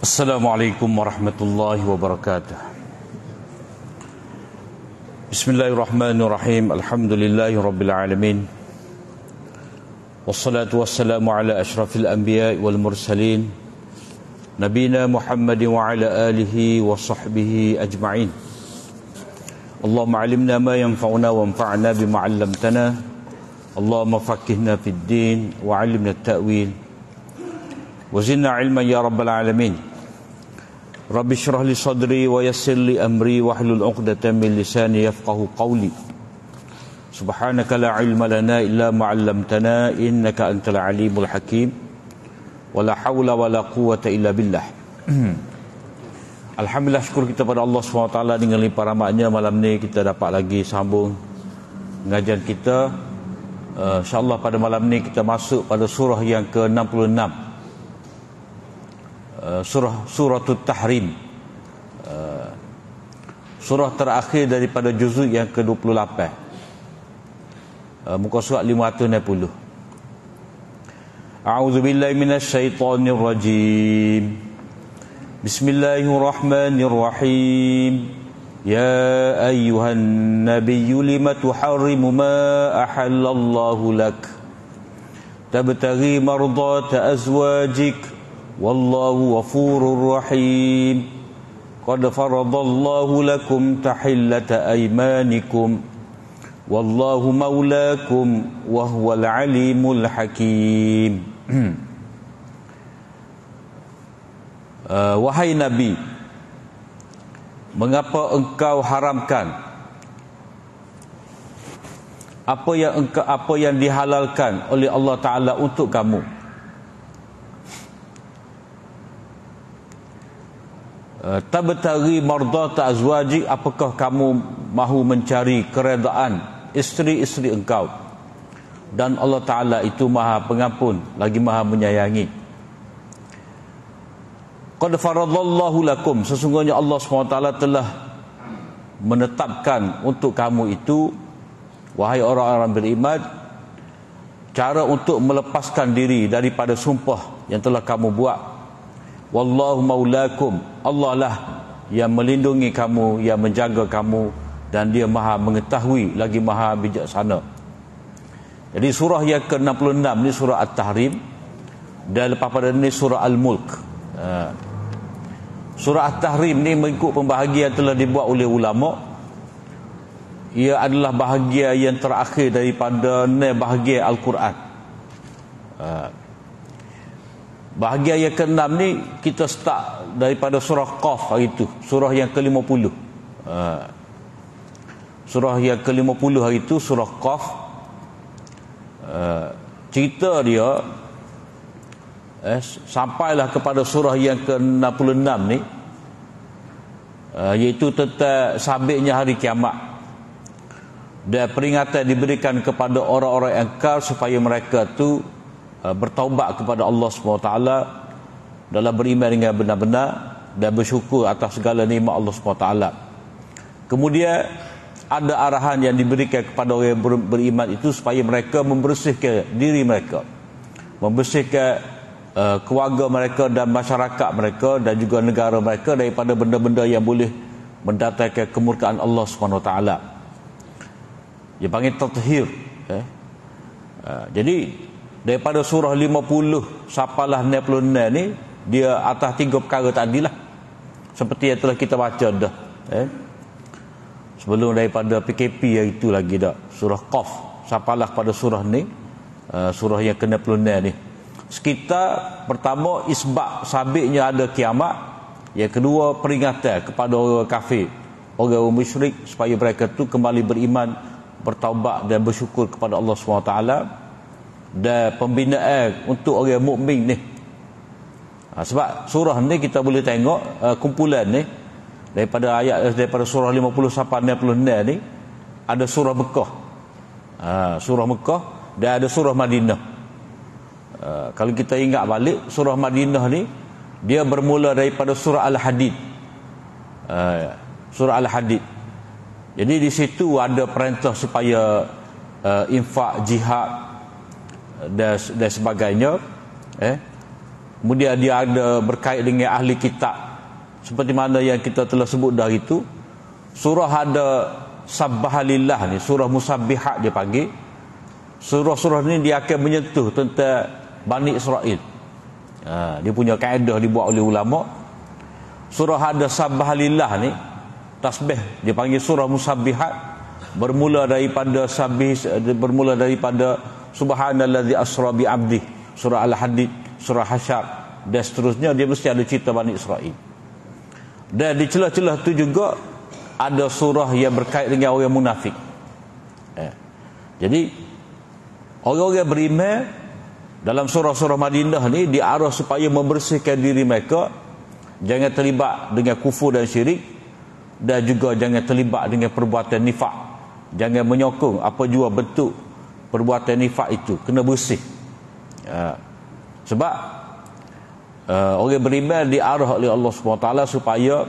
Assalamualaikum warahmatullahi wabarakatuh. Bismillahirrahmanirrahim. Alhamdulillahi rabbil alamin. Wassalatu wassalamu ala ashrafil anbiya wal mursalin nabina Muhammadin wa ala alihi wa sahbihi ajma'in. Allahumma alimna ma yanfa'una wa anfa'na bima 'allamtana. Allahumma faqihna fid din wa 'allimna at-ta'wil wa zidna 'ilman ya rabbal alamin. Rabbi syrah li sadri wa yassir li amri wahlul 'uqdatam min lisani yafqahu qawli. Subhanaka la ilma lana illa ma 'allamtana innaka antal alimul hakim. Wala haula wala quwwata illa billah. Alhamdulillah, syukur kita pada Allah SWT dengan limpah rahmatnya. Malam ni kita dapat lagi sambung pengajian kita. InsyaAllah pada malam ni kita masuk pada surah yang ke-66, Suratul Tahrim, surah terakhir daripada juzuk yang ke-28, muka surat 560. A'udzubillahi minasyaitonir rajim. Bismillahirrahmanirrahim. Ya ayyuhan nabiyyu lima tuharrimu ma ahallallahu lak tabtaghi mardata azwajik wallahu ghafurur rahim. Qad faradallahu lakum tahillata aymanikum wallahu maulakum wa huwal alimul hakim. Wahai Nabi, mengapa engkau haramkan apa yang dihalalkan oleh Allah Ta'ala untuk kamu? Tabtaghi mardata azwaji, apakah kamu mahu mencari keredaan isteri-isteri engkau? Dan Allah Ta'ala itu maha pengampun lagi maha menyayangi. Qad faradallahu lakum, sesungguhnya Allah SWT telah menetapkan untuk kamu itu, wahai orang-orang beriman, cara untuk melepaskan diri daripada sumpah yang telah kamu buat. Wallahu maulakum, Allah lah yang melindungi kamu, yang menjaga kamu, dan dia maha mengetahui lagi maha bijaksana. Jadi surah yang ke-66 ni surah At-Tahrim, dan lepas pada ni surah Al-Mulk. Surah At-Tahrim ni mengikut pembahagian telah dibuat oleh ulama, ia adalah bahagian yang terakhir daripada bahagian Al-Quran. Bahagian yang ke-6 ni kita start daripada surah Qaf hari itu, surah yang ke-50. Surah yang ke-50 hari itu surah Qaf. Cerita dia sampailah kepada surah yang ke-66 ni, iaitu tentang sabitnya hari kiamat, dan peringatan diberikan kepada orang-orang yang kafir supaya mereka tu bertaubat kepada Allah SWT dalam beriman dengan benar-benar dan bersyukur atas segala nikmat Allah SWT. Kemudian ada arahan yang diberikan kepada orang yang beriman itu supaya mereka membersihkan diri mereka, membersihkan keluarga mereka dan masyarakat mereka dan juga negara mereka daripada benda-benda yang boleh mendatangkan kemurkaan Allah SWT. Dia panggil tathir. Jadi daripada surah 50 sampalah 66 ni, dia atas 3 perkara tadilah, seperti yang telah kita baca dah sebelum daripada PKP yang itu lagi dah. Surah Qaf sampalah pada surah ni, surah yang ke-66 ni. Sekitar pertama isbat sabitnya ada kiamat, yang kedua peringatan kepada orang kafir, orang musyrik, supaya mereka tu kembali beriman, bertaubat dan bersyukur kepada Allah SWT, dan pembinaan untuk orang mukmin ni. Sebab surah ni kita boleh tengok kumpulan ni daripada ayat daripada surah 50 sampai 66 ni, ada surah Mekah, surah Mekah, dan ada surah Madinah. Kalau kita ingat balik, surah Madinah ni dia bermula daripada surah Al-Hadid. Surah Al-Hadid. Jadi di situ ada perintah supaya infak, jihad, dan sebagainya. Kemudian dia ada berkait dengan ahli kitab, seperti mana yang kita telah sebut dah itu. Surah ada Sabbahalillah ni, surah Musabbihat dia panggil. Surah-surah ni dia akan menyentuh tentang Bani Israel. Dia punya kaedah dibuat oleh ulama. Surah ada Sabbahalillah ni, tasbih dia panggil surah Musabbihat, bermula daripada Subhanallazi asra bi abdi, surah Al-Hadid, surah Hasyar dan seterusnya. Dia mesti ada cerita Bani Israel. Dan di celah-celah tu juga ada surah yang berkait dengan orang munafik. Jadi orang-orang beriman dalam surah-surah Madinah ni diarah supaya membersihkan diri mereka, jangan terlibat dengan kufur dan syirik, dan juga jangan terlibat dengan perbuatan nifak. Jangan menyokong apa jua bentuk perbuatan nifak itu, kena bersih. Sebab orang beriman diarah oleh Allah SWT supaya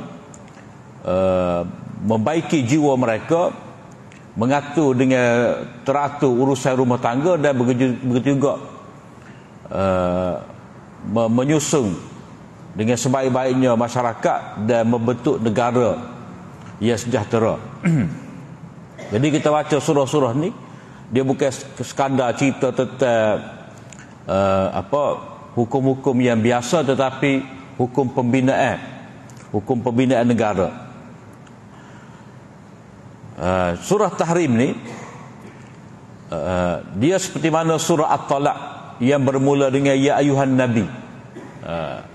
membaiki jiwa mereka, mengatur dengan teratur urusan rumah tangga, dan begitu juga menyusun dengan sebaik-baiknya masyarakat dan membentuk negara yang sejahtera. Jadi kita baca surah-surah ni, dia bukan sekadar cerita tentang hukum-hukum yang biasa, tetapi hukum pembinaan negara. Surah Tahrim ni dia seperti mana surah At-Talaq yang bermula dengan ya ayuhan nabi.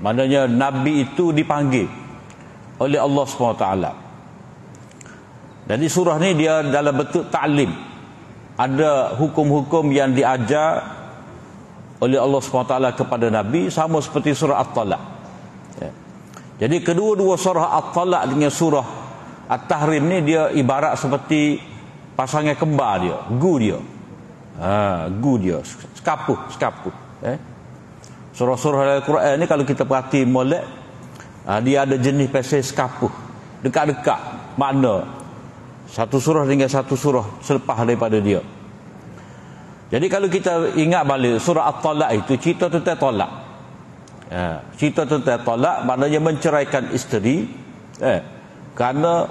Maknanya nabi itu dipanggil oleh Allah SWT. Jadi surah ni dia dalam bentuk ta'lim. Ada hukum-hukum yang diajar oleh Allah SWT kepada Nabi, sama seperti surah At-Talaq. Jadi kedua-dua surah At-Talaq dengan surah At-Tahrim ni dia ibarat seperti pasangan kembar dia, gu dia, sekapuh. Surah-surah Al-Quran ni kalau kita perhati molek, dia ada jenis pasal sekapuh, dekat-dekat makna satu surah dengan satu surah selepas daripada dia. Jadi kalau kita ingat balik surah At-Talaq itu cerita tentang tolak. Cerita tentang tolak maknanya menceraikan isteri kerana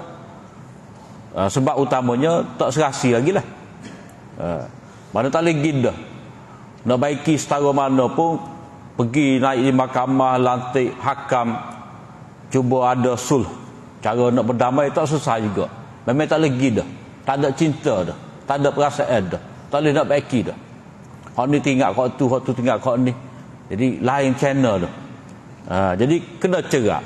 sebab utamanya tak serasi lagi lah. Mana tak lagi dah nak baiki setara mana pun, pergi naik di mahkamah, lantik hakam, cuba ada sulh, cara nak berdamai, tak selesai juga. Memang tak lagi dah, tak ada cinta dah, tak ada perasaan dah, tak boleh nak baiki dah. Hak ni tinggal kau tu, hak tu tinggal kau ni, jadi lain channel dah. Jadi kena cerai.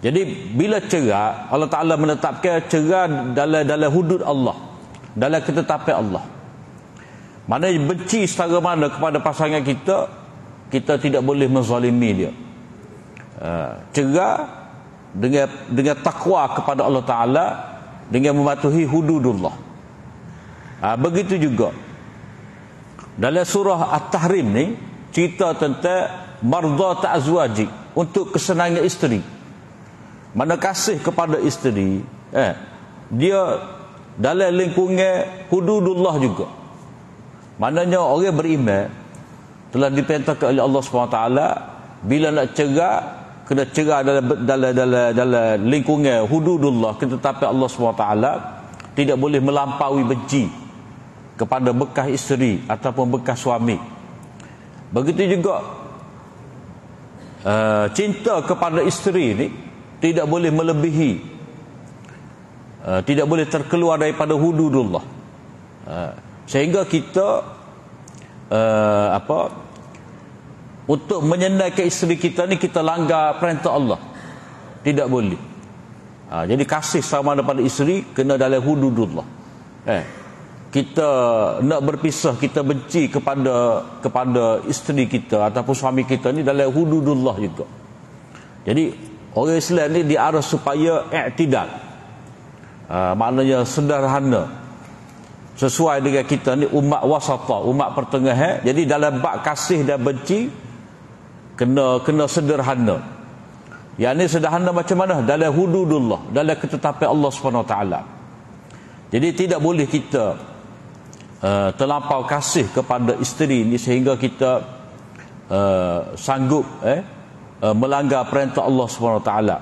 Jadi bila cerai, Allah Ta'ala menetapkan cerai dalam hudud Allah, dalam ketetapan Allah. Maknanya benci setara mana kepada pasangan kita, kita tidak boleh menzalimi dia. Cerai dengan takwa kepada Allah Ta'ala, dengan mematuhi hududullah. Begitu juga dalam surah At-Tahrim ni cerita tentang mardat azwaji, untuk kesenangan isteri. Mana kasih kepada isteri, dia dalam lingkungan hududullah juga. Maknanya orang beriman telah diperintahkan oleh Allah SWT, bila nak cerai kena cerai dalam lingkungan hududullah, ketetapan Allah SWT. Tidak boleh melampaui benci kepada bekas isteri ataupun bekas suami. Begitu juga cinta kepada isteri ni tidak boleh melebihi, tidak boleh terkeluar daripada hududullah. Sehingga kita untuk menyenangkan isteri kita ni kita langgar perintah Allah, tidak boleh. Jadi kasih sama pada isteri kena dalam hududullah. Kita nak berpisah, kita benci kepada isteri kita ataupun suami kita ni dalam hududullah juga. Jadi orang Islam ni diarah supaya i'tidal, maknanya sederhana, sesuai dengan kita ni umat wasata, umat pertengahan. Jadi dalam bab kasih dan benci kena sederhana. Yang ni sederhana macam mana? Dalam hududullah, dalam ketetapan Allah SWT. Jadi tidak boleh kita terlampau kasih kepada isteri ini sehingga kita sanggup melanggar perintah Allah Subhanahu Wa Taala.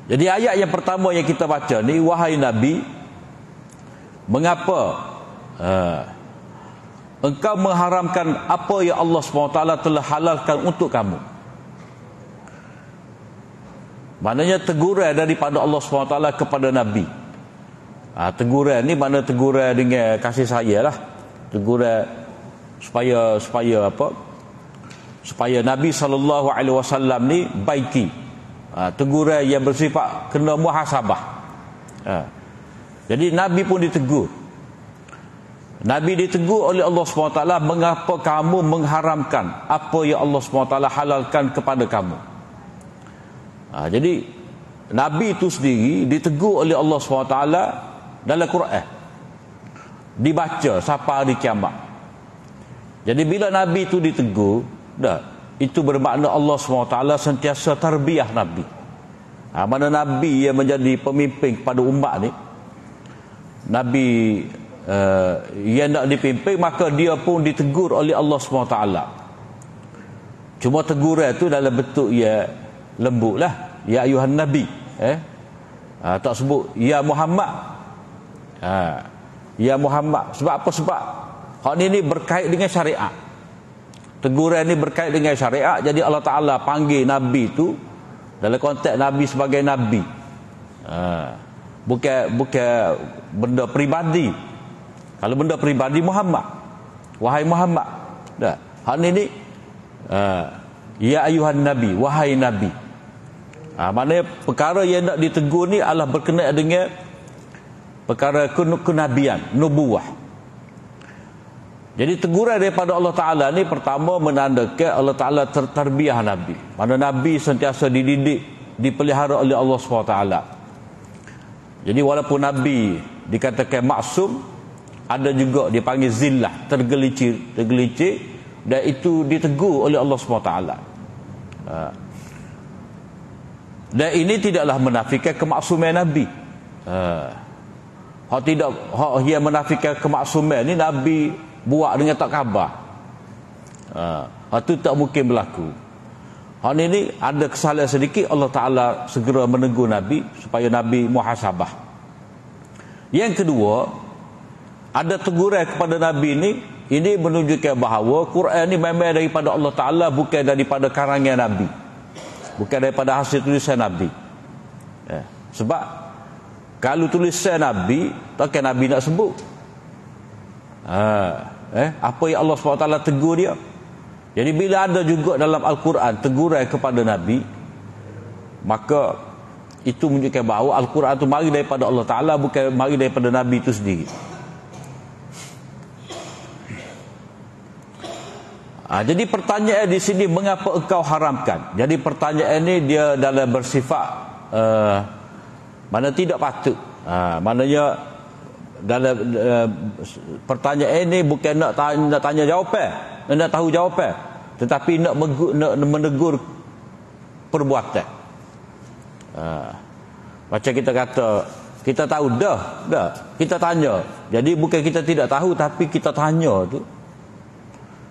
Jadi ayat yang pertama yang kita baca ni, wahai Nabi, mengapa engkau mengharamkan apa yang Allah SWT telah halalkan untuk kamu? Maknanya teguran daripada Allah SWT kepada Nabi. Teguran ni mana teguran dengan kasih sayang lah. Teguran supaya apa? Supaya Nabi SAW ni baiki. Teguran yang bersifat kena muhasabah. Jadi Nabi pun ditegur. Nabi ditegur oleh Allah SWT, mengapa kamu mengharamkan apa yang Allah SWT halalkan kepada kamu. Jadi Nabi itu sendiri ditegur oleh Allah SWT dalam Quran, dibaca sampai hari kiamat. Jadi bila Nabi itu ditegur, itu bermakna Allah SWT sentiasa tarbiyah Nabi. Mana Nabi yang menjadi pemimpin kepada umat ni, Nabi yang nak dipimpin, maka dia pun ditegur oleh Allah SWT. Cuma teguran tu dalam bentuk ya lembut lah, ya ayuhan Nabi, tak sebut ya Muhammad. Ya Muhammad. Sebab apa? Sebab hal ini berkait dengan syariat. Teguran ini berkait dengan syariat. Jadi Allah Ta'ala panggil Nabi itu dalam konteks Nabi sebagai Nabi. Bukan benda peribadi. Kalau benda peribadi, Muhammad, wahai Muhammad. Hal ini ya ayuhan Nabi, wahai Nabi. Maknanya perkara yang nak ditegur ni adalah berkenaan dengan perkara kenabian, nubuwah. Jadi teguran daripada Allah Ta'ala ni pertama menandakan Allah Ta'ala tertarbiyah Nabi. Mana Nabi sentiasa dididik, dipelihara oleh Allah SWT. Jadi walaupun Nabi dikatakan maksum, ada juga dipanggil zillah, tergelincir, dan itu ditegur oleh Allah SWT. Dan ini tidaklah menafikan kemaksuman Nabi. Hak yang menafikan kemaksuman ni Nabi buat dengan tak khabar. Itu tak mungkin berlaku. Hal ini ada kesalahan sedikit, Allah Ta'ala segera menegur Nabi supaya Nabi muhasabah. Yang kedua, ada teguran kepada Nabi ini menunjukkan bahawa Quran ni memang daripada Allah Ta'ala, bukan daripada karangan Nabi, bukan daripada hasil tulisan Nabi. Sebab kalau tulisan Nabi, takkan Nabi nak sebut apa yang Allah SWT tegur dia. Jadi bila ada juga dalam Al-Quran teguran kepada Nabi, maka itu menunjukkan bahawa Al-Quran itu mari daripada Allah Ta'ala, bukan mari daripada Nabi itu sendiri. Jadi pertanyaan di sini, mengapa engkau haramkan? Jadi pertanyaan ini dia dalam bersifat mana tidak patut. Maknanya dalam pertanyaan ini bukan nak tanya jawapan, nak tahu jawapan, tetapi nak menegur perbuatan. Macam kita kata, kita tahu dah kita tanya. Jadi bukan kita tidak tahu, tapi kita tanya tu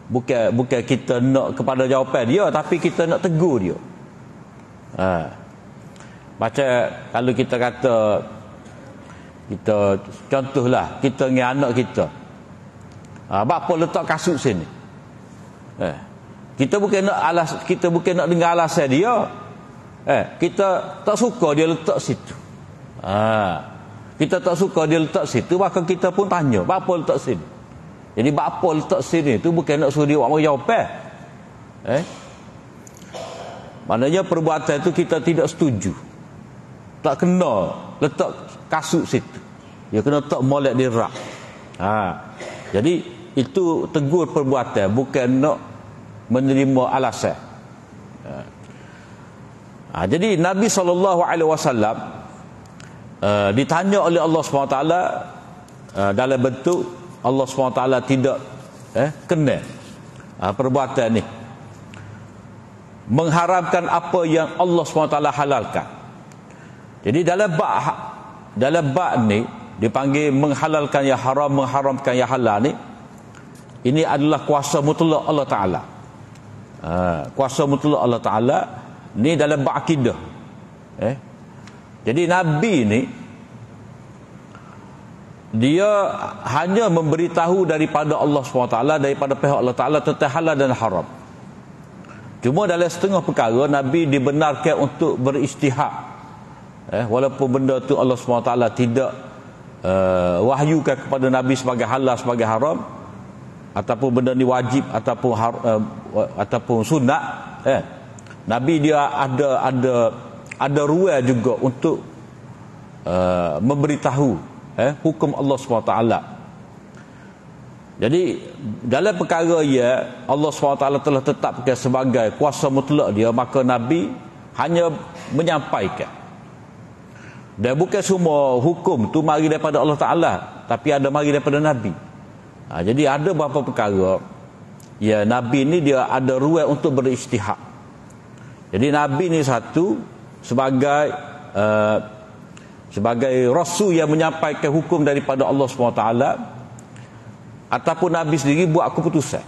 bukan kita nak kepada jawapan dia, tapi kita nak tegur dia. Macam kalau kita kata, kita contohlah kita dengan anak kita, bapa letak kasut sini, kita bukan nak dengar alasan dia. Kita tak suka dia letak situ. Kita tak suka dia letak situ, maka kita pun tanya, bapa letak sini. Jadi bapa letak sini tu bukan nak suruh dia buat jawapan. Maknanya perbuatan itu kita tidak setuju. Tak kena letak kasut situ, dia kena tak molek di rak. Jadi itu tegur perbuatan, bukan nak menerima alasan. Jadi Nabi SAW ditanya oleh Allah SWT dalam bentuk Allah SWT tidak kena perbuatan ni, mengharamkan apa yang Allah SWT halalkan. Jadi dalam bab ni dipanggil menghalalkan yang haram, mengharamkan yang halal ni, ini adalah kuasa mutlak Allah Ta'ala. Kuasa mutlak Allah Ta'ala ni dalam ba'akidah. Jadi Nabi ni dia hanya memberitahu daripada Allah SWT, daripada pihak Allah Ta'ala tentang halal dan haram. Cuma dalam setengah perkara Nabi dibenarkan untuk beristihad, walaupun benda tu Allah SWT tidak wahyukan kepada Nabi sebagai halal, sebagai haram, ataupun benda ni wajib ataupun sunat, Nabi dia ada ruang juga untuk memberitahu hukum Allah SWT. Jadi dalam perkara Allah SWT telah tetapkan sebagai kuasa mutlak dia, maka Nabi hanya menyampaikan. Dan bukan semua hukum tu mari daripada Allah Ta'ala, tapi ada mari daripada Nabi. Jadi ada beberapa perkara Nabi ni dia ada ruang untuk beristihad. Jadi Nabi ni satu sebagai rasul yang menyampaikan hukum daripada Allah SWT, ataupun Nabi sendiri buat keputusan.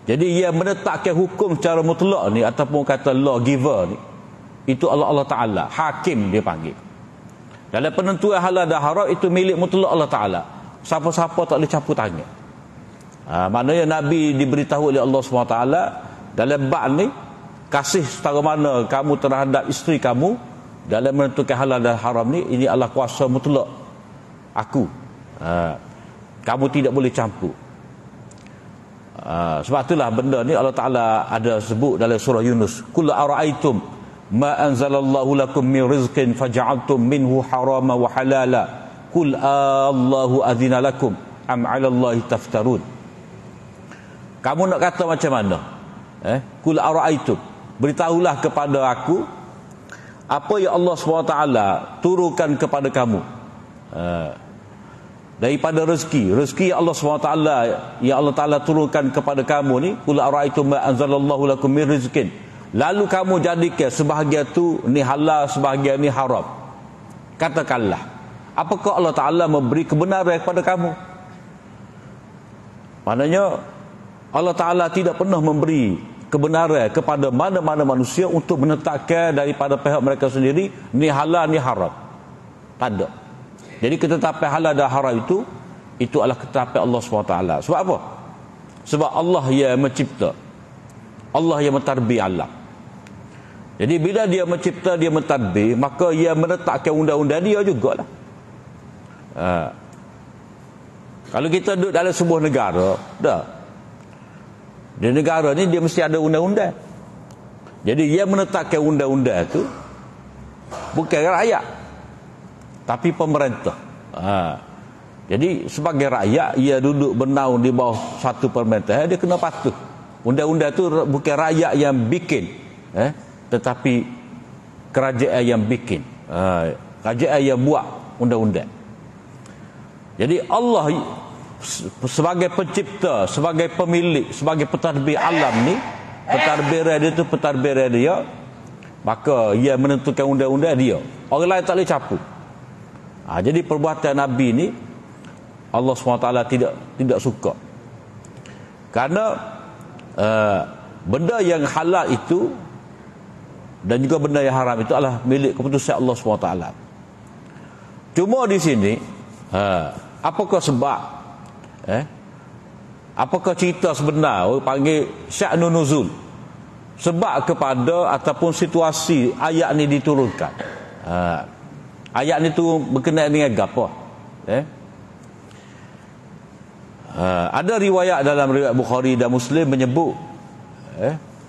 Jadi ia menetapkan hukum secara mutlak ni, ataupun kata law giver ni, itu Allah Ta'ala, hakim dia panggil. Dalam penentuan halal dan haram itu milik mutlak Allah Ta'ala, siapa-siapa tak boleh campur tangan. Maknanya Nabi diberitahu oleh Allah SWT dalam bab ni, kasih setara mana kamu terhadap isteri kamu dalam menentukan halal dan haram ni, ini adalah kuasa mutlak aku, kamu tidak boleh campur. Sebab itulah benda ni Allah Ta'ala ada sebut dalam surah Yunus, qul ara'aytum ma anzalallahu lakum min rizqin faja'altum minhu harama wa halala qul Allahu adzina lakum am 'ala Allahi taftarun. Kamu nak kata macam mana? Qul ara'aytum, beritahulah kepada aku apa yang Allah SWT turunkan kepada kamu daripada rezeki Allah SWT yang Allah Ta'ala turunkan kepada kamu ni. Qul ara'aytum ma anzalallahu lakum min rizqin, lalu kamu jadikan sebahagian tu ni halal, sebahagian ni haram. Katakanlah, apakah Allah Ta'ala memberi kebenaran kepada kamu? Maknanya Allah Ta'ala tidak pernah memberi kebenaran kepada mana-mana manusia untuk menetapkan daripada pihak mereka sendiri ni halal, ni haram. Tak ada. Jadi ketetapan halal dan haram itu adalah ketetapan Allah SWT. Sebab apa? Sebab Allah yang mencipta, Allah yang mentadbir alam. Jadi bila dia mencipta, dia mentadbir, maka ia menetapkan undang-undang dia jugalah. Kalau kita duduk dalam sebuah negara, di negara ni dia mesti ada undang-undang. Jadi ia menetapkan undang-undang tu bukan rakyat, tapi pemerintah. Jadi sebagai rakyat, ia duduk bernaung di bawah satu pemerintah, dia kena patuh. Undang-undang tu bukan rakyat yang bikin, tetapi kerajaan yang bikin. Kerajaan yang buat undang-undang. Jadi Allah sebagai pencipta, sebagai pemilik, sebagai pentadbir alam ni, pentadbiran dia tu pentadbiran dia, maka ia menentukan undang-undang dia. Orang lain tak boleh campur. Jadi perbuatan Nabi ni Allah SWT tidak suka. Kerana benda yang halal itu dan juga benda yang haram itu adalah milik keputusan Allah SWT. Cuma di sini apakah sebab, apakah cerita sebenar, orang panggil sya'nun nuzul, sebab kepada ataupun situasi ayat ni diturunkan. Ayat ni tu berkenaan dengan apa? Ada riwayat dalam riwayat Bukhari dan Muslim menyebut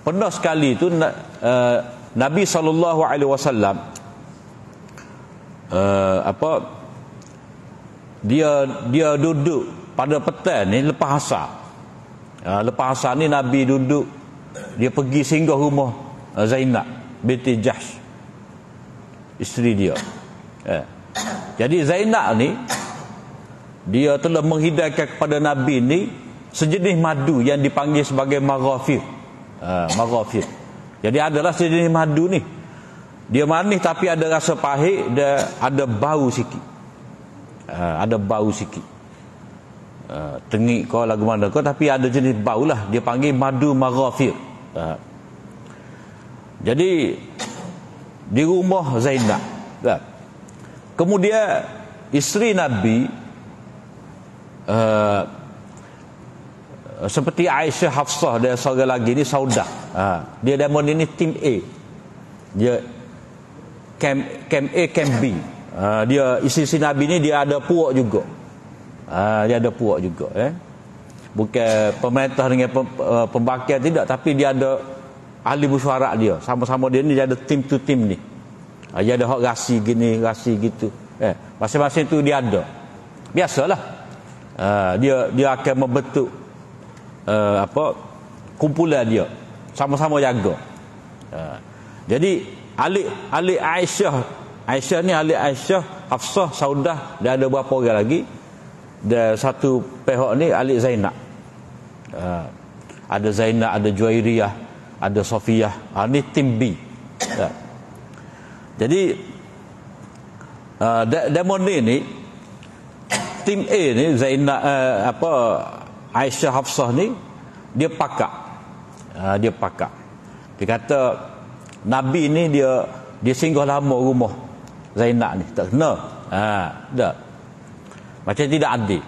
pernah sekali tu Nabi SAW dia duduk pada petang ni lepas asar. Lepas asar ni Nabi duduk, dia pergi singgah rumah Zainab binti Jahsh, isteri dia. Jadi Zainab ni dia telah menghidangkan kepada Nabi ni sejenis madu yang dipanggil sebagai maghafir. Maghafir. Jadi adalah sejenis madu ni. Dia manis tapi ada rasa pahit dan ada bau sikit. ada bau sikit. Tengik kau lagu mana kau, tapi ada jenis bau lah, dia panggil madu maghafir. Jadi di rumah Zainab, kemudian isteri Nabi seperti Aisyah, Hafsah dan seorang lagi ni Saudah. Dia demon ini tim A, dia camp A, camp B. Dia isteri Nabi ni dia ada puak juga. Dia ada puak juga, bukan pemerintah dengan pembakar tidak, tapi dia ada ahli mesyuarat dia, sama-sama dia ni, dia ada tim tu tim ni. Dia ada hak rasi gini, rasi gitu, masing-masing tu dia ada. Biasalah, dia akan membentuk kumpulan dia, sama-sama jaga. Jadi ahli Aisyah ni, ahli Aisyah, Hafsah, Saudah, dan ada berapa orang lagi. Dan satu pihak ni ahli Zainab. Ada Zainab, ada Juwairiyah, ada Safiyah. Ni tim B. Jadi demon ni tim A ni Zainab, Aisyah, Hafsah ni dia pakak. Dia pakak. Dia kata Nabi ni dia singgah lama rumah Zainab ni, tak kena. Tak. Macam tidak adil.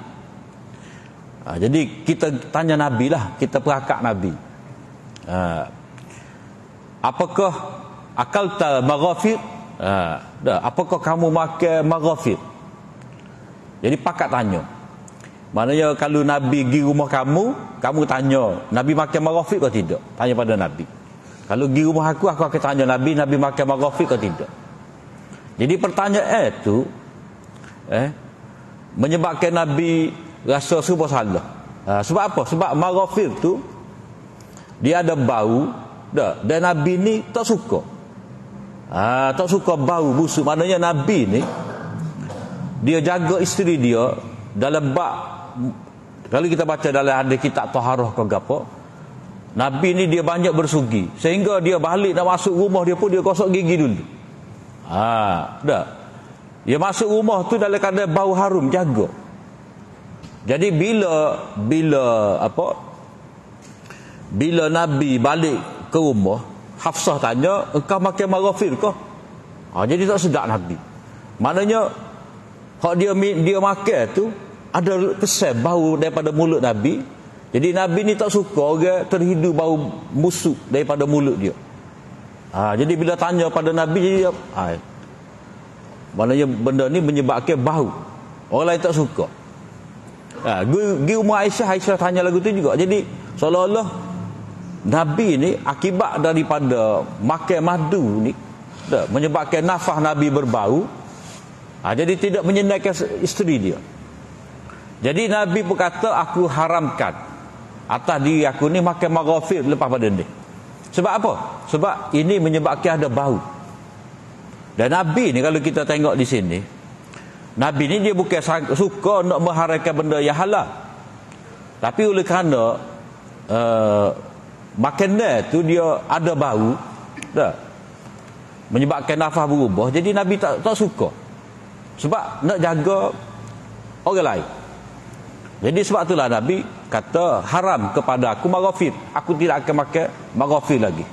Jadi kita tanya Nabi lah, kita perakak Nabi. Apakah akalta maghafir? Apakah kamu makan maghafir? Jadi pakak tanya. Maknanya kalau Nabi pergi rumah kamu tanya Nabi makan maghafir ke tidak? Tanya pada Nabi. Kalau pergi rumah aku akan tanya Nabi makan maghafir ke tidak? Jadi pertanyaan itu menyebabkan Nabi rasa serba salah. Sebab apa? Sebab maghafir tu dia ada bau, dan Nabi ni tak suka. Tak suka bau busuk. Maknanya Nabi ni dia jaga isteri dia dalam bab, kalau kita baca dalam hadis kitab taharah ke gapo, Nabi ni dia banyak bersugi sehingga dia balik nak masuk rumah dia pun dia gosok gigi dulu. Dia masuk rumah tu dalam keadaan bau harum, jaga. Jadi bila Nabi balik ke rumah, Hafsah tanya, engkau makan maghafir ke? Jadi tak sedap Nabi. Maknanya hak dia makan tu ada kesan bau daripada mulut Nabi. Jadi Nabi ni tak suka orang terhidu bau busuk daripada mulut dia. Jadi bila tanya pada Nabi, jadi maknanya benda ni menyebabkan bau. Orang lain tak suka. Pergi rumah Aisyah tanya lagu tu juga. Jadi seolah-olah Nabi ni akibat daripada makan madu ni menyebabkan nafas Nabi berbau. Jadi tidak menyenangkan isteri dia. Jadi Nabi berkata, aku haramkan atas diri aku ni makan maghafir lepas pada ni. Sebab apa? Sebab ini menyebabkan ada bau. Dan Nabi ni kalau kita tengok di sini, Nabi ni dia bukan suka nak mengharamkan benda yang halal. Tapi oleh kerana makanan tu dia ada bau, menyebabkan nafas berubah, jadi Nabi tak suka. Sebab nak jaga orang lain. Jadi sebab itulah Nabi kata, haram kepada aku maghafir. Aku tidak akan makan maghafir lagi.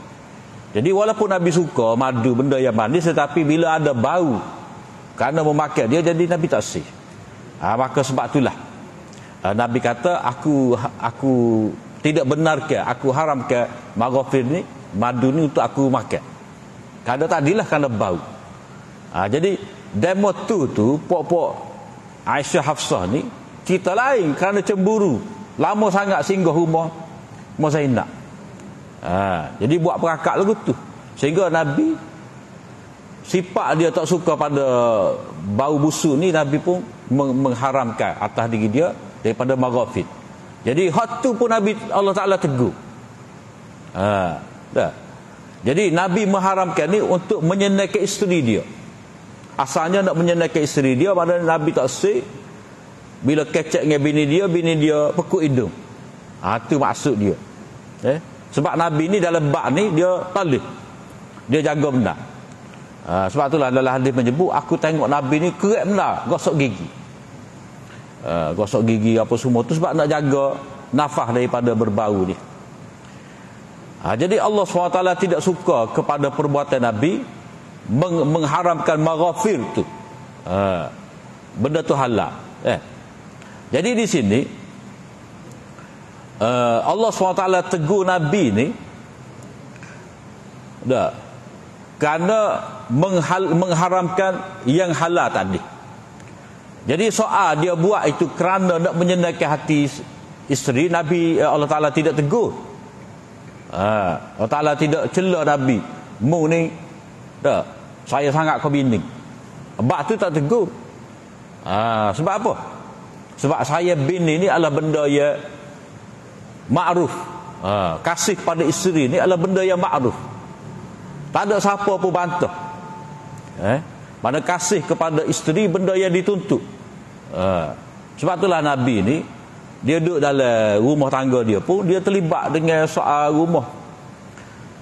Jadi walaupun Nabi suka madu, benda yang manis, tetapi bila ada bau kerana memakai dia, jadi Nabi tak sih. Maka sebab itulah Nabi kata, aku tidak benarkan, aku haramkan maghafir ni, madu ni untuk aku makan. Kerana tadilah kerana bau. Jadi demo tu pok-pok Aisyah, Hafsah ni cerita lain, kerana cemburu lama sangat singgah rumah Zainab. Jadi buat perakak lagu tu, sehingga Nabi sifat dia tak suka pada bau busuk ni, Nabi pun mengharamkan atas diri dia daripada maghafir. Jadi hak tu pun Nabi Allah Ta'ala tegur. Jadi Nabi mengharamkan ni untuk menyenangkan isteri dia. Asalnya nak menyenangkan isteri dia, padahal Nabi tak sik. Bila kecek dengan bini dia pekuk hidung. Itu maksud dia. Sebab Nabi ni dalam bab ni dia talih, dia jaga benar. Sebab itulah dalam hadis menyebut, aku tengok Nabi ni kerap benar gosok gigi. gosok gigi apa semua tu sebab nak jaga nafas daripada berbau ni. Jadi Allah SWT tidak suka kepada perbuatan Nabi mengharamkan maghafir tu. Benda tu halal. Jadi di sini Allah SWT tegur Nabi ni kerana mengharamkan yang halal tadi. Jadi soal dia buat itu kerana nak menyenangkan hati isteri, Nabi Allah Ta'ala tidak tegur. Allah Ta'ala tidak cela Nabi, mu ni saya sangat kau bini. Sebab tu tak tegur. Sebab apa? Sebab saya bini ni adalah benda yang ma'ruf. Kasih pada isteri ni adalah benda yang ma'ruf. Tak ada siapa pun bantah. Mana kasih kepada isteri benda yang dituntut. Sebab itulah Nabi ni dia duduk dalam rumah tangga dia pun dia terlibat dengan soal rumah.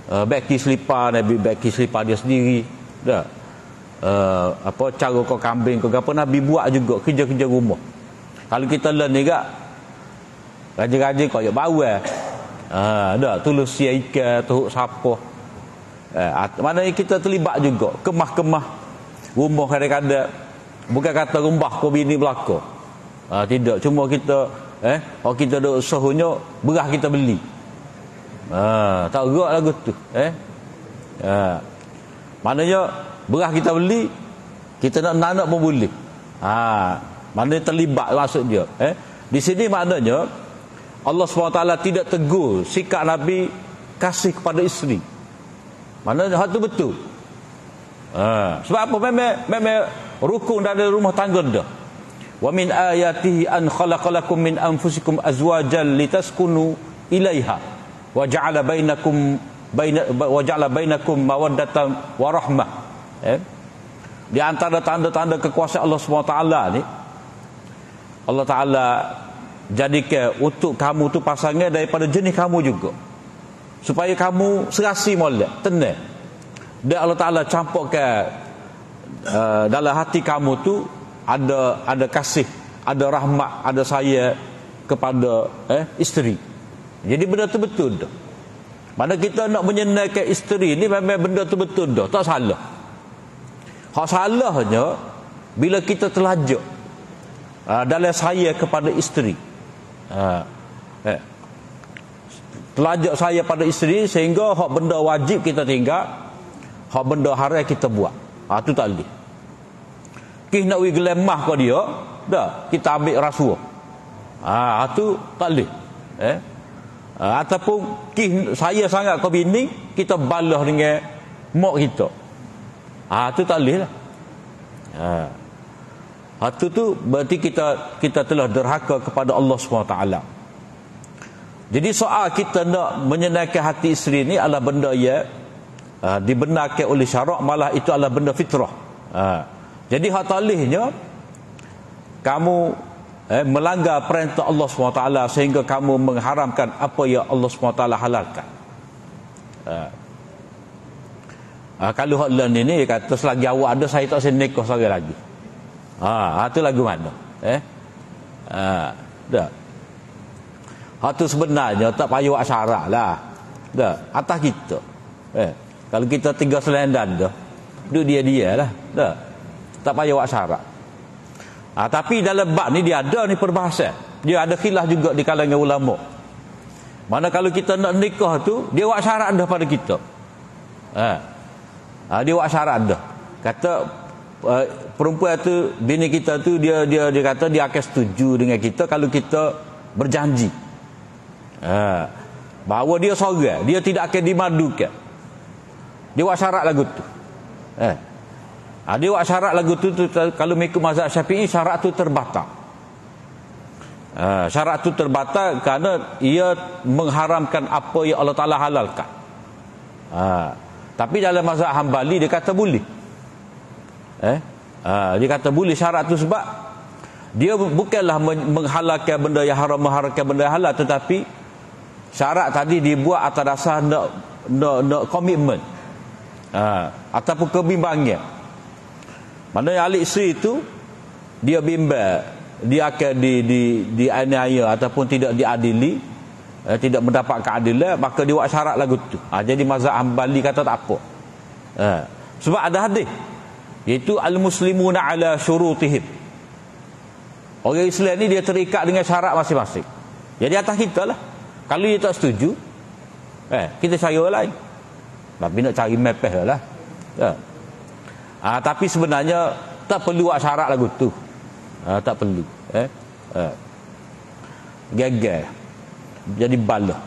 Baki selipar Nabi, baki selipar dia sendiri. Cara kau kambing kau apa Nabi buat juga kerja-kerja rumah. Kalau kita learn ni gak rajin-rajin kau ya bawah. Tulus sia ikan, tuhuk sapah. Maknanya kita terlibat juga kemah-kemah rumah kadang-kadang. Bukan kata rumbah kau bini belaka. Tidak, cuma kita kalau kita duk usahunya beras kita beli. Tak gerak lagu tu. Maknanya beras kita beli, kita nak nanak pun boleh. Maknanya terlibat maksud dia. Di sini maknanya Allah SWT tidak tegur sikap Nabi kasih kepada isteri. Maknanya hal tu betul. Sebab apa? Memang rukun dari rumah tangga dah. Wa min ayatihi an khalaqalakum min anfusikum azwajan litaskunu ilaiha wa ja'ala bainakum mawaddatan wa rahmah. Di antara tanda-tanda kekuasaan Allah SWT ni, Allah Ta'ala jadikan untuk kamu tu pasangan daripada jenis kamu juga, supaya kamu serasi molek, tenang. Dan Allah Ta'ala campurkan dalam hati kamu tu ada kasih, ada rahmat, ada sayang kepada isteri. Jadi benda tu betul dah. Mana kita nak menyenangkan isteri ni memang benda tu betul dah, tak salah. Hak salahnya bila kita terlajak dalam sayang kepada isteri. Terlajak saya pada isteri sehingga hak benda wajib kita tinggal, hak benda haram kita buat. Tu tak boleh. Kih nak pergi gelemah kau dia, dah kita ambil rasuah. Tu tak boleh. Ataupun kih saya sangat kau bini, kita balah dengan mak kita. Tu tak boleh lah. Tu berarti kita telah derhaka kepada Allah SWT. Jadi soal kita nak menyenangkan hati isteri ni adalah benda yang dibenarkan oleh syarak, malah itu adalah benda fitrah. Jadi hak talihnya kamu melanggar perintah Allah SWT sehingga kamu mengharamkan apa yang Allah SWT halalkan. Kalau hak lain ini kata selagi awak ada saya tak saya nikah seorang lagi. Itu lagu mana? Dah. Hak tu sebenarnya tak payah awak syarat lah. Dah, atas kita. Kalau kita tinggal selendan dah, duduk dia lah. Dah. Tak payah awak syarat. Tapi dalam bab ni dia ada ni perbahasan. Dia ada khilaf juga di kalangan ulama. Mana kalau kita nak nikah tu, dia awak syarat dah pada kita. Dia awak syarat dah. Kata perempuan tu, bini kita tu dia kata dia akan setuju dengan kita kalau kita berjanji. Bahawa dia seorang, dia tidak akan dimadukan. Dia awak syarat lagu tu. Dia buat syarat lagu tu kalau mengikut mazhab Syafi'i syarat tu terbatal. Syarat tu terbatal kerana ia mengharamkan apa yang Allah Ta'ala halalkan. Tapi dalam mazhab Hambali dia kata boleh. Dia kata boleh syarat tu sebab dia bukanlah menghalalkan benda yang haram, mengharamkan benda yang halal, tetapi syarat tadi dibuat atas dasar nak komitmen ataupun kebimbangan. Maknanya ahli isteri itu dia bimbang dia akan dianiaya ataupun tidak diadili, tidak mendapat keadilan, maka dia buat syarat lagu tu. Jadi mazhab Hambali kata tak apa. Sebab ada hadis iaitu al-muslimuna ala syurutihim. Orang Islam ni dia terikat dengan syarat masing-masing. Jadi atas kita lah. Kalau dia tak setuju, kita cari orang lain. Tapi nak cari mepeh lah. Tapi sebenarnya tak perlu buat syarat lagu tu. Tak perlu. Gegar. Jadi bala.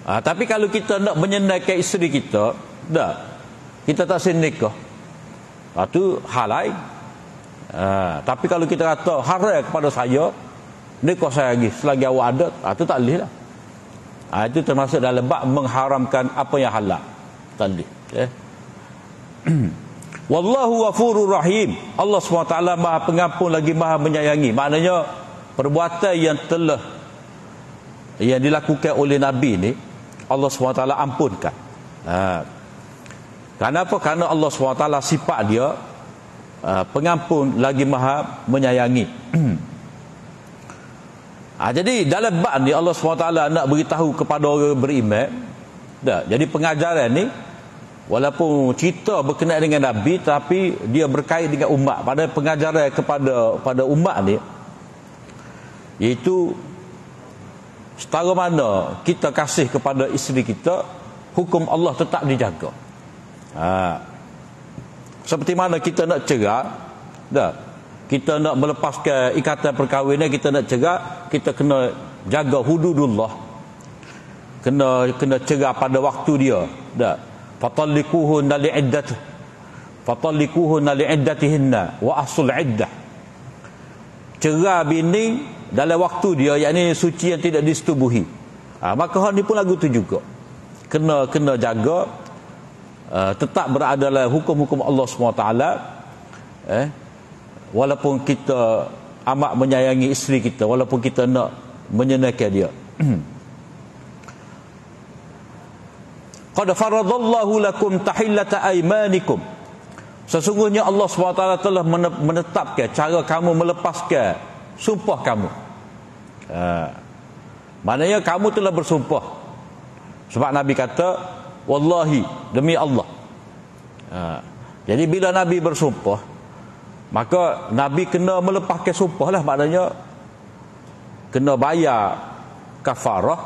Tapi kalau kita nak menyenangkan isteri kita, kita tak senikah. Itu hal lain. Tapi kalau kita kata haram kepada saya, nikah saya lagi selagi awak ada, itu tak boleh lah. Itu termasuk dalam bab mengharamkan apa yang halal. Tak boleh. Wallahu ghafurur rahim. Allah SWT Maha Pengampun lagi Maha Menyayangi. Maknanya perbuatan yang dilakukan oleh Nabi ni Allah SWT ampunkan. Kenapa? Kerana Allah SWT sifat dia pengampun lagi Maha Menyayangi. Jadi dalam bab ni Allah SWT nak beritahu kepada orang beriman. Jadi pengajaran ni walaupun cerita berkenaan dengan Nabi, tapi dia berkait dengan umat. Pada pengajaran pada umat ni, iaitu setara mana kita kasih kepada isteri kita, hukum Allah tetap dijaga. Seperti mana kita nak cerai, kita nak melepaskan ikatan perkahwinan, kita nak cerai, kita kena jaga hududullah, kena cerai pada waktu dia. Fatallikuhunna li'iddatihinna wa ahsul iddah. Cerai bini dalam waktu dia, yakni suci yang tidak disetubuhi. Maka hal ni pun lagu tu juga kena jaga, tetap berada dalam hukum-hukum Allah SWT. Walaupun kita amat menyayangi isteri kita, walaupun kita nak menyenangkan dia. Qad faradallahu lakum tahillata aymanikum. Sesungguhnya Allah SWT telah menetapkan cara kamu melepaskan sumpah kamu. Maknanya kamu telah bersumpah. Sebab Nabi kata, wallahi, demi Allah. Jadi bila Nabi bersumpah, maka Nabi kena melepaskan sumpah lah. Maknanya kena bayar kafarah,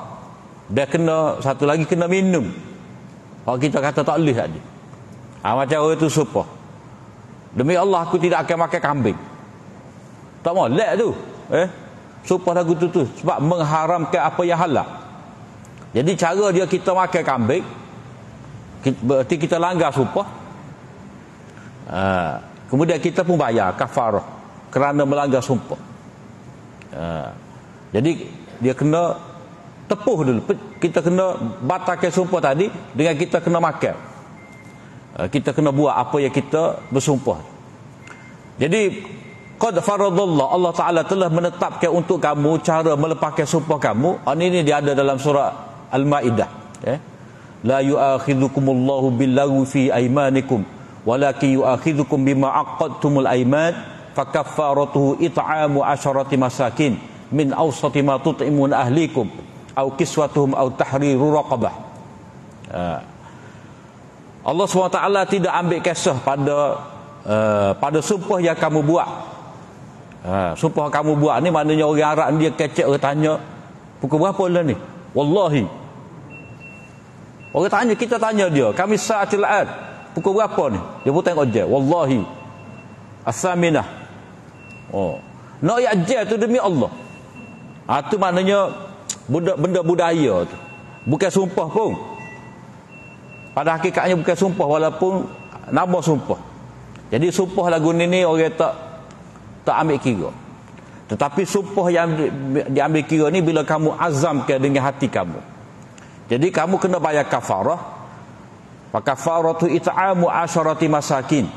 dan kena satu lagi kena minum. Kalau kita kata tak boleh tadi, macam orang tu sumpah, demi Allah aku tidak akan makan kambing, tak molek tu. Sumpah lagu tu sebab mengharamkan apa yang halal. Jadi cara dia kita makan kambing, berarti kita langgar sumpah. Kemudian kita pun bayar kafarah kerana melanggar sumpah. Jadi dia kena tepuh dulu. Kita kena batalkan sumpah tadi dengan kita kena makan. Kita kena buat apa yang kita bersumpah. Jadi qad faradallah, Allah Ta'ala telah menetapkan untuk kamu cara melepaskan sumpah kamu. Ini dia ada dalam surah Al-Maidah. La yu'akhidhukumullahu billaghwi fi aymanikum walakin yu'akhidhukum bima aqadtumul ayman fakaffaratuhu it'amu 10 masakin min awsati ma tut'imun ahlikum au kiswatuhum au tahriru raqabah. Allah SWT tidak ambil kisah pada sumpah yang kamu buat. Sumpah kamu buat ni maknanya orang Arab dia kecek, orang tanya pukul berapa lah ni, wallahi. Orang tanya, kita tanya dia, kami sa'atil ad, pukul berapa ni, dia pun tengok je, wallahi as-saminah. Nak ya je tu demi Allah. Itu maknanya benda budaya tu, bukan sumpah pun. Pada hakikatnya bukan sumpah, walaupun nama sumpah. Jadi sumpah lagu ni orang tak ambil kira. Tetapi sumpah yang diambil kira ni bila kamu azamkan dengan hati kamu. Jadi kamu kena bayar kafarah. Kafaratu it'amu 10 masakin.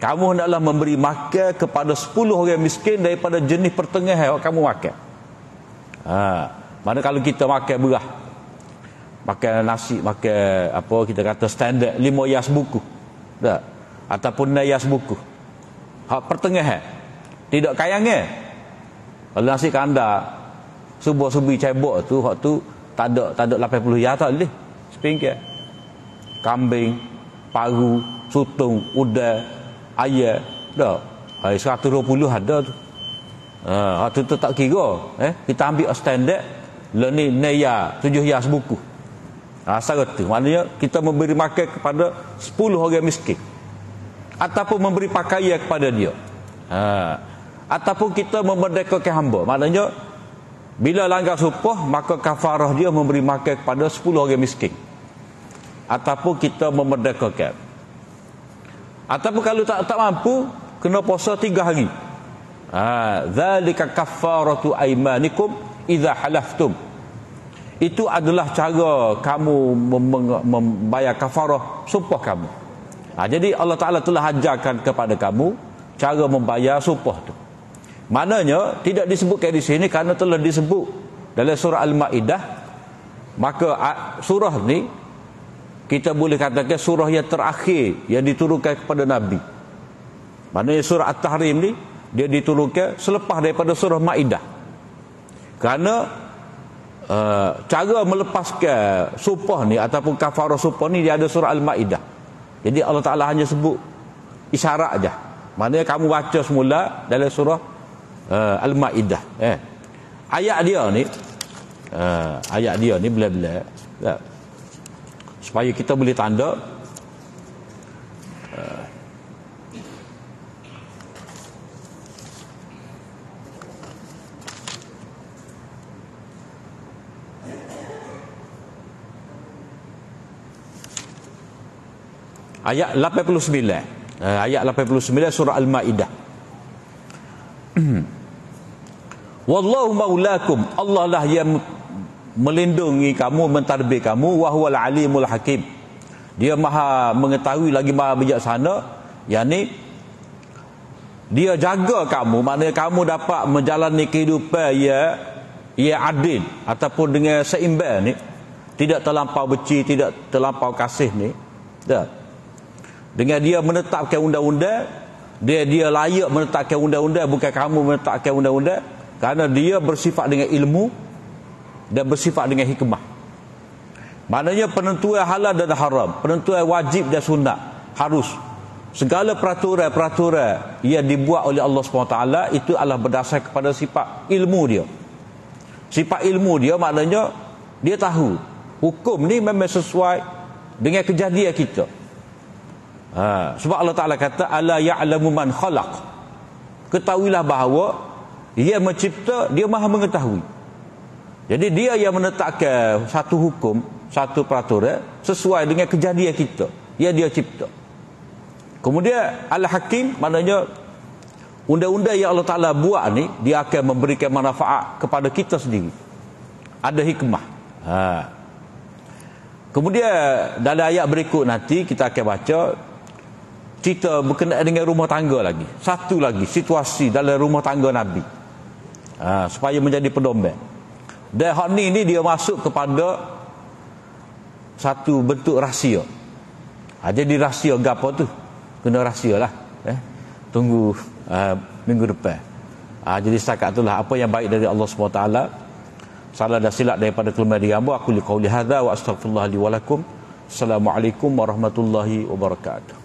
Kamu hendaklah memberi makan kepada 10 orang miskin daripada jenis pertengahan yang kamu makan. Mana kalau kita makan beras, makan nasi, makan apa kita kata standard 5 yas buku, ataupun 6 yas buku, hak pertengahan. Tidak kayangnya. Kalau nasi kandar subuh-subuh cebok tu, hak tu tak ada 80 ya tak boleh. Sepingkir. Kambing, paru, sutung, udang, ayam, dah. Hai 120 ada tu. Tu tak kira. Kita ambil standard le ni neya 7 ya sebuku. Asal tu maknanya kita memberi makan kepada 10 orang miskin. Ataupun memberi pakaian kepada dia. Ataupun kita memerdekakan hamba. Maknanya bila langgar sumpah maka kafarah dia memberi makan kepada 10 orang miskin. Ataupun kita memerdekakan. Ataupun kalau tak mampu kena puasa 3 hari. Zalika kafaratu aimanikum idza halaftum. Itu adalah cara kamu membayar kafarah sumpah kamu. Jadi Allah Ta'ala telah ajarkan kepada kamu cara membayar sumpah tu. Maknanya tidak disebutkan di sini kerana telah disebut dalam surah Al-Ma'idah. Maka surah ni kita boleh katakan surah yang terakhir yang diturunkan kepada Nabi. Maknanya surah At-Tahrim ni dia diturunkan selepas daripada surah Ma'idah. Kerana cara melepaskan sumpah ni ataupun kafarah sumpah ni dia ada surah Al-Ma'idah. Jadi Allah Ta'ala hanya sebut isyarat aja. Maknanya kamu baca semula dalam surah Al-Ma'idah. Ayat dia ni bila-bila supaya kita boleh tanda ayat 89. Ayat 89 surah Al-Ma'idah. Wallahu maulakum, Allah lah yang melindungi kamu, mentadbir kamu, wa huwal alimul hakim. Dia maha mengetahui lagi maha bijaksana. Yani dia jaga kamu, maknanya kamu dapat menjalani kehidupan ya adil ataupun dengan seimbang ni, tidak terlampau benci, tidak terlampau kasih ni. Dah. Dengan dia menetapkan undang-undang, dia layak menetapkan undang-undang, bukan kamu menetapkan undang-undang. Kerana dia bersifat dengan ilmu dan bersifat dengan hikmah. Maknanya penentuan halal dan haram, penentuan wajib dan sunat, harus segala peraturan-peraturan yang dibuat oleh Allah SWT itu adalah berdasar kepada sifat ilmu dia. Sifat ilmu dia maknanya dia tahu hukum ni memang sesuai dengan kejadian kita. Sebab Allah Ta'ala kata ala ya'lamu man khalaq. Ketahuilah bahawa dia mencipta, dia maha mengetahui. Jadi dia yang menetapkan satu hukum, satu peraturan sesuai dengan kejadian kita yang dia cipta. Kemudian Al-Hakim maknanya undang-undang yang Allah Ta'ala buat ni dia akan memberikan manfaat kepada kita sendiri. Ada hikmah. Kemudian dalam ayat berikut nanti kita akan baca cerita berkenaan dengan rumah tangga lagi. Satu lagi situasi dalam rumah tangga Nabi. Supaya menjadi pedoman. Dan hak ni dia masuk kepada satu bentuk rahsia. Jadi rahsia gapo tu? Kena rahsia lah. Tunggu minggu depan. Jadi setakat itulah apa yang baik dari Allah SWT. Salah dan silap daripada kelemahan diri hamba. Aku liqauli hadza wa astaghfirullah li wa lakum. Assalamualaikum warahmatullahi wabarakatuh.